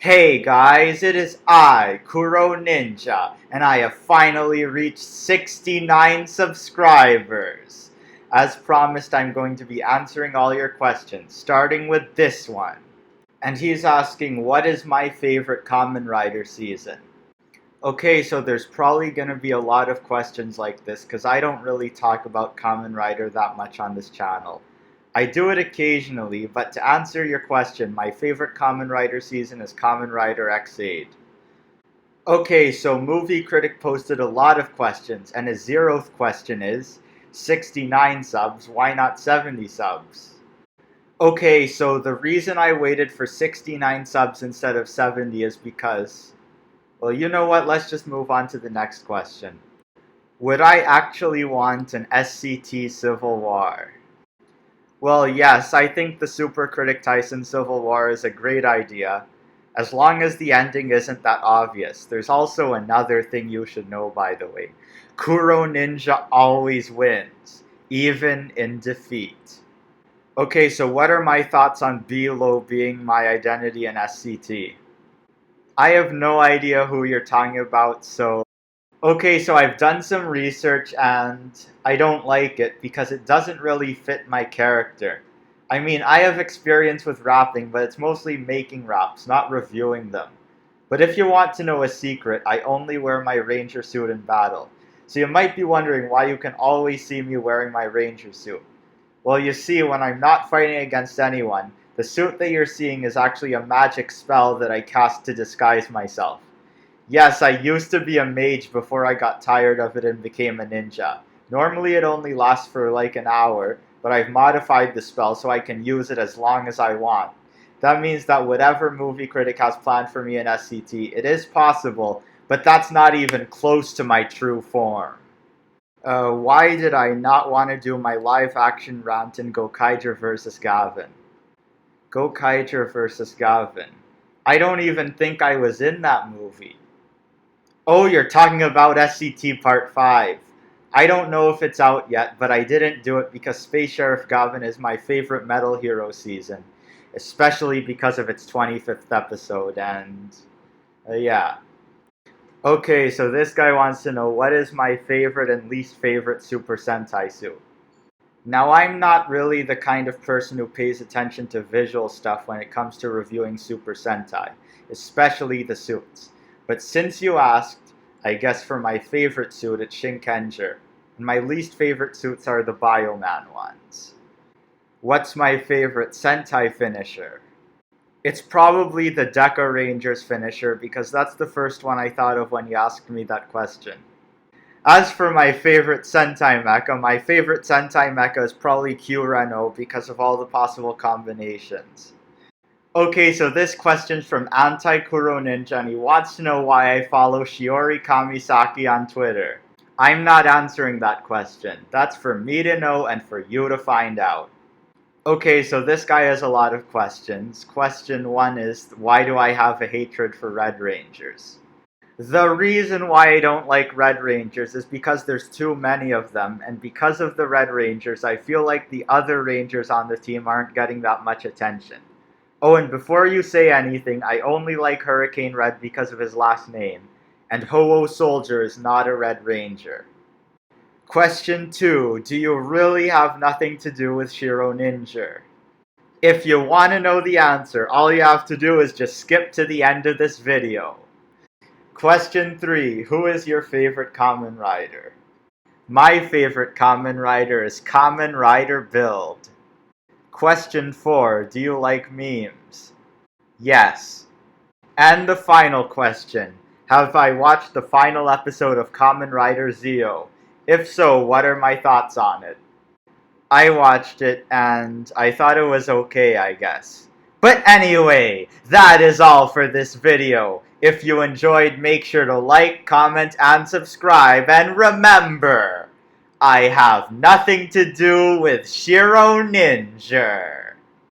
Hey guys, it is I, Kuro Ninja, and I have finally reached 69 subscribers. As promised, I'm going to be answering all your questions, starting with this one. And he's asking, what is my favorite Kamen Rider season? Okay, so there's probably going to be a lot of questions like this, because I don't really talk about Kamen Rider that much on this channel. I do it occasionally, but to answer your question, my favorite Kamen Rider season is Kamen Rider Ex-Aid. Okay, so Movie Critic posted a lot of questions, and his 0th question is, 69 subs, why not 70 subs? Okay, so the reason I waited for 69 subs instead of 70 is because, well, you know what, let's just move on to the next question. Would I actually want an SCT Civil War? Well, yes, I think the Super Critic Tyson Civil War is a great idea, as long as the ending isn't that obvious. There's also another thing you should know, by the way. Kuro Ninja always wins, even in defeat. Okay, so what are my thoughts on B-Lo being my identity in SCT? I have no idea who you're talking about, so... Okay, so I've done some research and I don't like it because it doesn't really fit my character. I mean, I have experience with rapping, but it's mostly making raps, not reviewing them. But if you want to know a secret, I only wear my ranger suit in battle. So you might be wondering why you can always see me wearing my ranger suit. Well, you see, when I'm not fighting against anyone, the suit that you're seeing is actually a magic spell that I cast to disguise myself. Yes, I used to be a mage before I got tired of it and became a ninja. Normally it only lasts for like an hour, but I've modified the spell so I can use it as long as I want. That means that whatever Movie Critic has planned for me in SCT, it is possible, but that's not even close to my true form. Why did I not want to do my live-action rant in Gokaiger vs. Gavin? Gokaiger vs. Gavin. I don't even think I was in that movie. Oh, you're talking about SCT Part 5. I don't know if it's out yet, but I didn't do it because Space Sheriff Gavin is my favorite Metal Hero season. Especially because of its 25th episode, and... yeah. Okay, so this guy wants to know what is my favorite and least favorite Super Sentai suit. Now, I'm not really the kind of person who pays attention to visual stuff when it comes to reviewing Super Sentai, especially the suits. But since you asked, I guess for my favorite suit it's Shinkenger, and my least favorite suits are the Bioman ones. What's my favorite Sentai finisher? It's probably the Deca Rangers finisher because that's the first one I thought of when you asked me that question. As for my favorite Sentai mecha, my favorite Sentai mecha is probably Q-Reno because of all the possible combinations. Okay, so this question's from Anti-Kuro Ninja, and he wants to know why I follow Shiori Kamisaki on Twitter. I'm not answering that question. That's for me to know and for you to find out. Okay, so this guy has a lot of questions. Question 1 is, why do I have a hatred for Red Rangers? The reason why I don't like Red Rangers is because there's too many of them, and because of the Red Rangers, I feel like the other Rangers on the team aren't getting that much attention. Oh, and before you say anything, I only like Hurricane Red because of his last name, and Ho-Oh Soldier is not a Red Ranger. Question 2. Do you really have nothing to do with Shiro Ninja? If you want to know the answer, all you have to do is just skip to the end of this video. Question 3. Who is your favorite Kamen Rider? My favorite Kamen Rider is Kamen Rider Build. Question 4. Do you like memes? Yes. And the final question. Have I watched the final episode of Kamen Rider Zeo? If so, what are my thoughts on it? I watched it and I thought it was okay, I guess. But anyway, that is all for this video. If you enjoyed, make sure to like, comment, and subscribe. And remember, I have nothing to do with Shiro Ninja.